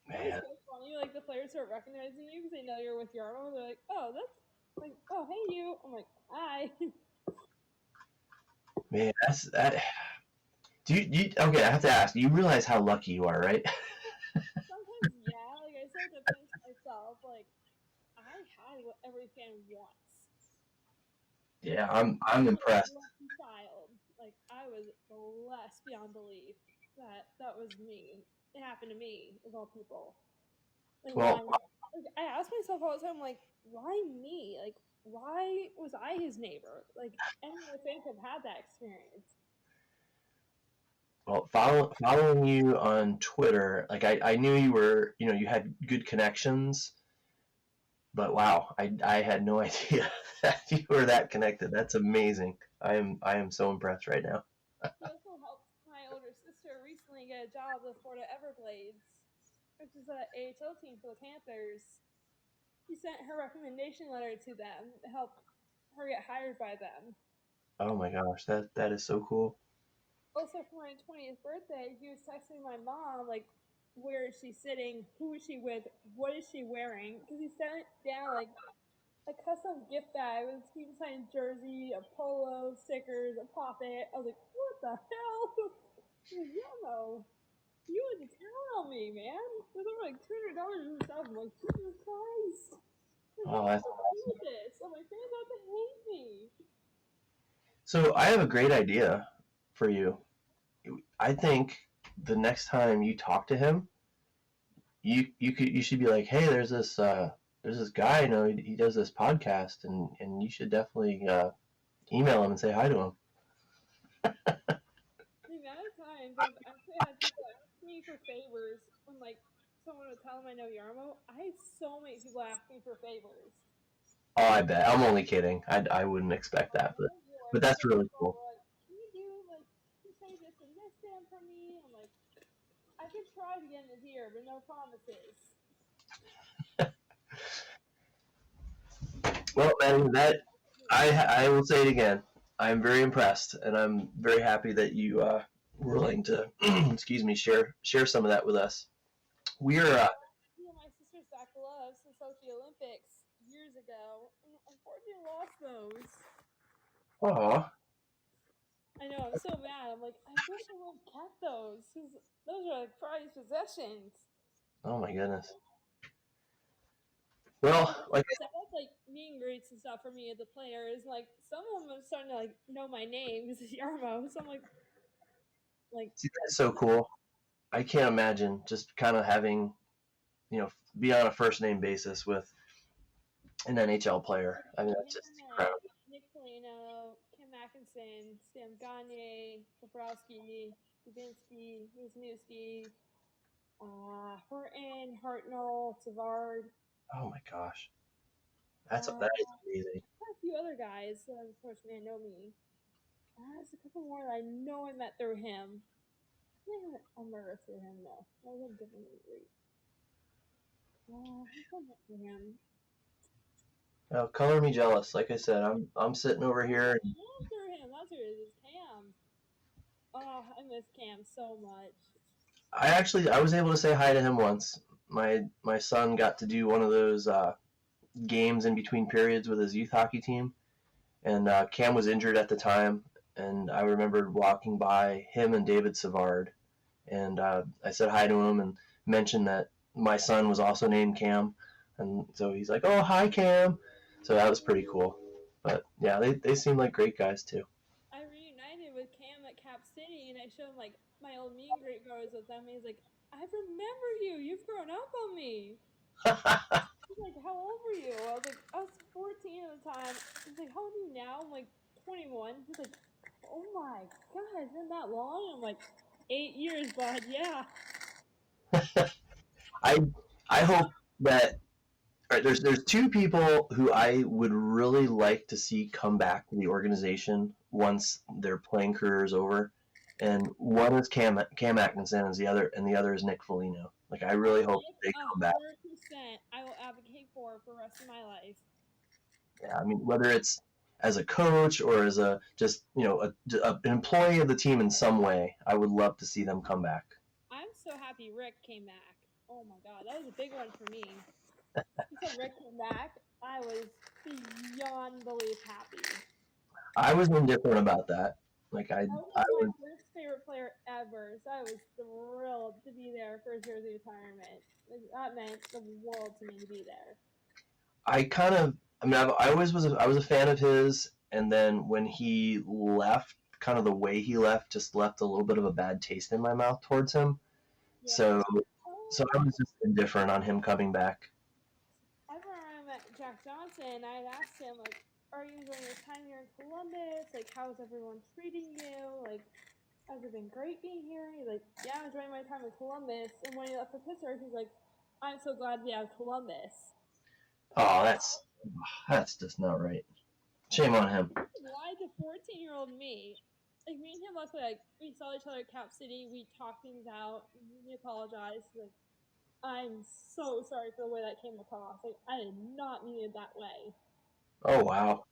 It was Man, so funny. Like the players start recognizing you because they know you're with Yarmo. They're like, "Oh, that's like, oh, hey, you." I'm like, "Hi." man, that. Okay, I have to ask. You realize how lucky you are, right? Sometimes, yeah. Like I start to think to myself, like I had what every fan wants. Yeah, Like I'm I'm a impressed. lucky child. Like I was blessed beyond belief that that was me. It happened to me of all people. Like why? Well, Like, I ask myself all the time, like why me? Like why was I his neighbor? Like any of my fans have had that experience. following you on Twitter, like I knew you had good connections, but wow, I had no idea that you were that connected. That's amazing. I am so impressed right now. He also helped my older sister recently get a job with Florida Everblades, which is a AHL team for the Panthers. He sent her recommendation letter to them to help her get hired by them. Oh my gosh, that is so cool. Also, for my 20th birthday, he was texting my mom, like, where is she sitting? Who is she with? What is she wearing? Because he sent down, like, a custom gift bag with a team signed jersey, a polo, stickers, a poppet. I was like, what the hell? He's like, yeah, no. You went to town on me, man. It was over like $200 and stuff. I'm like, Jesus Christ. Like, what Oh, am I that's supposed to do awesome. with this? So my fans have to hate me. So I have a great idea for you. I think the next time you talk to him, you should be like, hey, there's this guy I know, he does this podcast, and you should definitely email him and say hi to him. The amount of times I've actually had people ask me for favors when like someone would tell them I know Yarmo. I had so many people ask me for favors. Oh, I bet. I'm only kidding. I wouldn't expect Like that, I know you but are that's so really people cool. were like, can you do like can you say this and this to him for me? I'm like, I could try to get in his ear, but no promises. Well, But man, that me. I will say it again. I'm very impressed, and I'm very happy that you were willing to excuse me, share some of that with us. We're Yeah, me and my sister's back gloves since Sochi Olympics years ago, and unfortunately lost those. aw, I know. I'm so mad. I'm like, I wish I would have kept those because those are like prized possessions. Oh my goodness. Like Well, they like set up like meet and greets and stuff for me as the players. Like some of them are starting to like know my name because it's Yarmo. So I'm like see, that's so cool. I can't imagine just kind of having be on a first name basis with an NHL player. I mean, that's just Internet, incredible. Nick Polino, Kim Atkinson, Sam Gagne, Bobrovsky, Dubinsky, Wisniewski, Horton, Hartnell, Savard, Oh my gosh, uh, that is amazing. a few other guys that of course may know me. There's a couple more that I know I met through him. I think I met Elmer through him though. That was a different great. I met through him. Color me jealous. Like I said, I'm sitting over Oh, here. I know through him. That's who it is. Cam. Oh, I miss Cam so much. I was able to say hi to him once. My son got to do one of those games in between periods with his youth hockey team, and Cam was injured at the time, and I remember walking by him and David Savard, and I said hi to him and mentioned that my son was also named Cam, and so he's like, "Oh, hi, Cam." So that was pretty cool. But yeah, they seem like great guys too. I reunited with Cam at Cap City, and I showed him like my old meet and greet photos with them. And he's like, "I remember you. You've grown up on me." He's like, "How old were you?" I was like, "I was 14 at the time." He's like, "How old are you now?" I'm like, 21. He's like, "Oh my god, it's been that long?" I'm like, 8 years, bud. Yeah. I I hope that all right, there's two people who I would really like to see come back to the organization once their playing career is over, and one is Cam Atkinson, and the other is Nick Foligno. Like I really hope Nick, they come back. 100%. I will advocate for the rest of my life. Yeah, I mean whether it's as a coach or as a just an employee of the team in some way, I would love to see them come back. I'm so happy Rick came back. Oh my god, that was a big one for me. He said Rick came back. I was beyond belief happy. I was indifferent about that. Like I That was my was first favorite player ever, so I was thrilled to be there for his jersey retirement. Like, that meant the world to me to be there. I kind of, I mean, I always I was a fan of his, and then when he left, kind of the way he left, just left a little bit of a bad taste in my mouth towards him. Yeah. So, so I Um, was just indifferent on him coming back. Ever I met Jack Johnson, I had asked him like, "Are you enjoying your time here in Columbus? Like, how's everyone treating you? Like, has it been great being here?" He's like, "Yeah, I'm enjoying my time in Columbus." And when he left for Pittsburgh, he's like, "I'm so glad we have Columbus." Oh, that's just not right. Shame on him. Why the 14-year-old me? Like me and him, luckily, like we saw each other at Cap City. We talked things out. He apologized. He's like, "I'm so sorry for the way that came across. Like I did not mean it that way." Oh wow.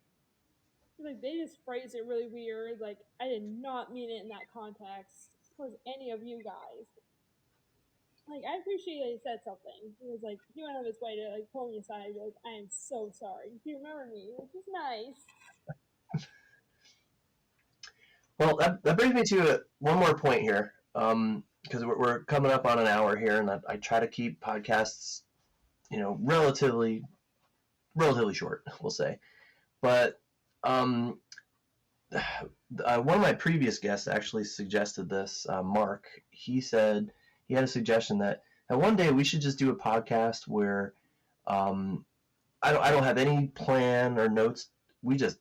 He's like they just phrased it really weird. Like I did not mean it in that context towards any of you guys. Like I appreciate that he said something. He was like he went out of his way to like pull me aside and be like, "I am so sorry. Do you remember me?" Which is nice. Well, that brings me to one more point here, because we're coming up on an hour here, and I try to keep podcasts, relatively short, we'll say. But um, one of my previous guests actually suggested this. Mark, he said he had a suggestion that one day we should just do a podcast where um, I don't have any plan or notes. We just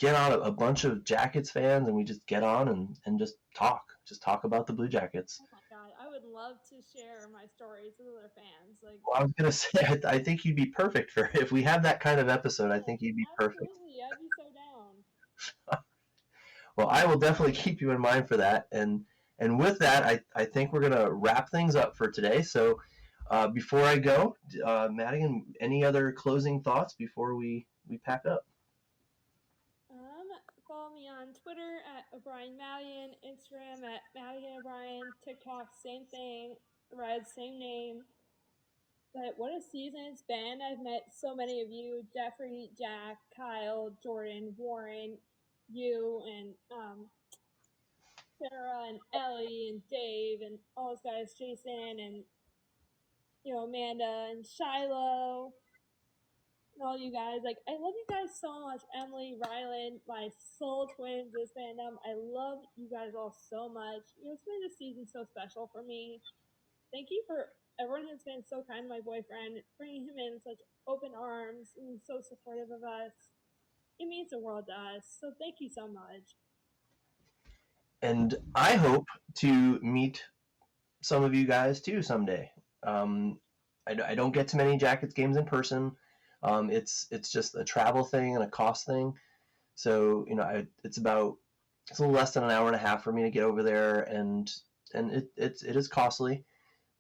get on a bunch of Jackets fans and we just get on and just talk about the Blue Jackets. Oh my god, I would love to share my stories with other fans. Like, Well, I was gonna say I think you'd be perfect for if we have that kind of episode. I think you'd be perfect. absolutely, I'd be so down. Well, I will definitely keep you in mind for that. And with that, I think we're gonna wrap things up for today. So before I go, Madigan, any other closing thoughts before we pack up? Um, Follow me on Twitter at O'Brien Madigan, Instagram at Madigan O'Brien, TikTok same thing, Red same name. But what a season it's been! I've met so many of you: Jeffrey, Jack, Kyle, Jordan, Warren, you, and Sarah and Ellie and Dave and all those guys, Jason and Amanda and Shiloh and all you guys. Like, I love you guys so much. Emily, Rylan, my soul twins, this fandom. I love you guys all so much. It's made this season so special for me. Thank you for everyone who's been so kind to my boyfriend, bringing him in such open arms and so supportive of us. It means the world to us. So thank you so much. And I hope to meet some of you guys too someday. I don't get to many Jackets games in person. It's just a travel thing and a cost thing. So it's a little less than an hour and a half for me to get over there, and it is costly.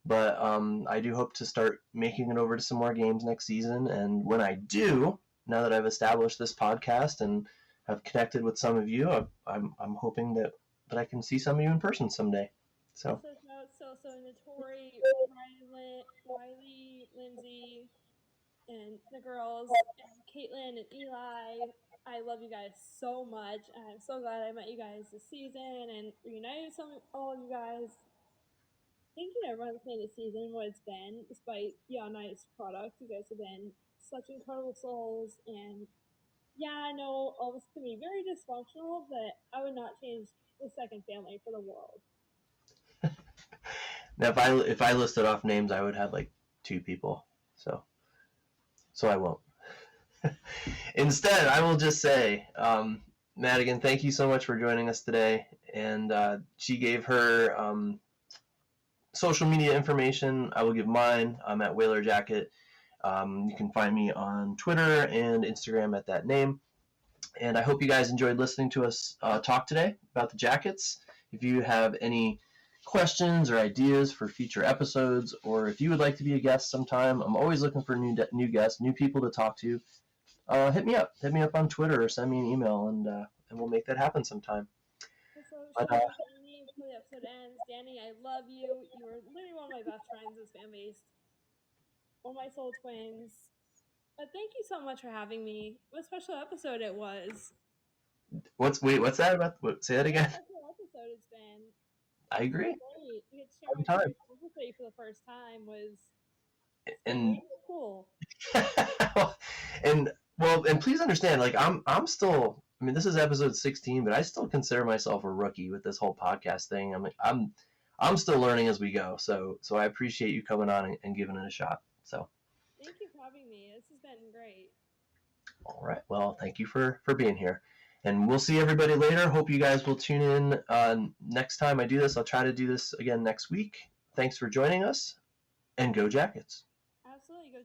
But I do hope to start making it over to some more games next season. And when I do, now that I've established this podcast and have connected with some of you, I'm hoping that I can see some of you in person someday. So Notori, Riley, Lindsay, and the girls, and Caitlin and Eli. I love you guys so much. I'm so glad I met you guys this season and reunited with all of you guys. Thank you to everyone that's made this season what it's been, despite nice product. You guys have been such incredible souls, and I know all this can be very dysfunctional, but I would not change the second family for the world. now, if I listed off names, I would have like 2 people. So I won't. Instead, I will just say, Madigan, thank you so much for joining us today. And she gave her social media information. I will give mine. I'm at Whaler Jacket. You can find me on Twitter and Instagram at that name. And I hope you guys enjoyed listening to us talk today about the Jackets. If you have any questions or ideas for future episodes, or if you would like to be a guest sometime, I'm always looking for new guests, new people to talk to. Hit me up. Hit me up on Twitter or send me an email, and we'll make that happen sometime. So, Danny, before the episode ends, Danny, I love you. You are literally one of my best friends as fan base. One of my soul twins. But thank you so much for having me. What a special episode it was. What's that about? Say that again. What a special episode it's been. I agree. Great. To get to share my story publicly for the first time was and cool. and please understand, like I'm still. I mean, this is episode 16, but I still consider myself a rookie with this whole podcast thing. I'm still learning as we go. So I appreciate you coming on and giving it a shot. So thank you for having me. This has been great. All right. Well, thank you for being here. And we'll see everybody later. Hope you guys will tune in next time I do this. I'll try to do this again next week. Thanks for joining us, and go Jackets. Absolutely. Go Jackets.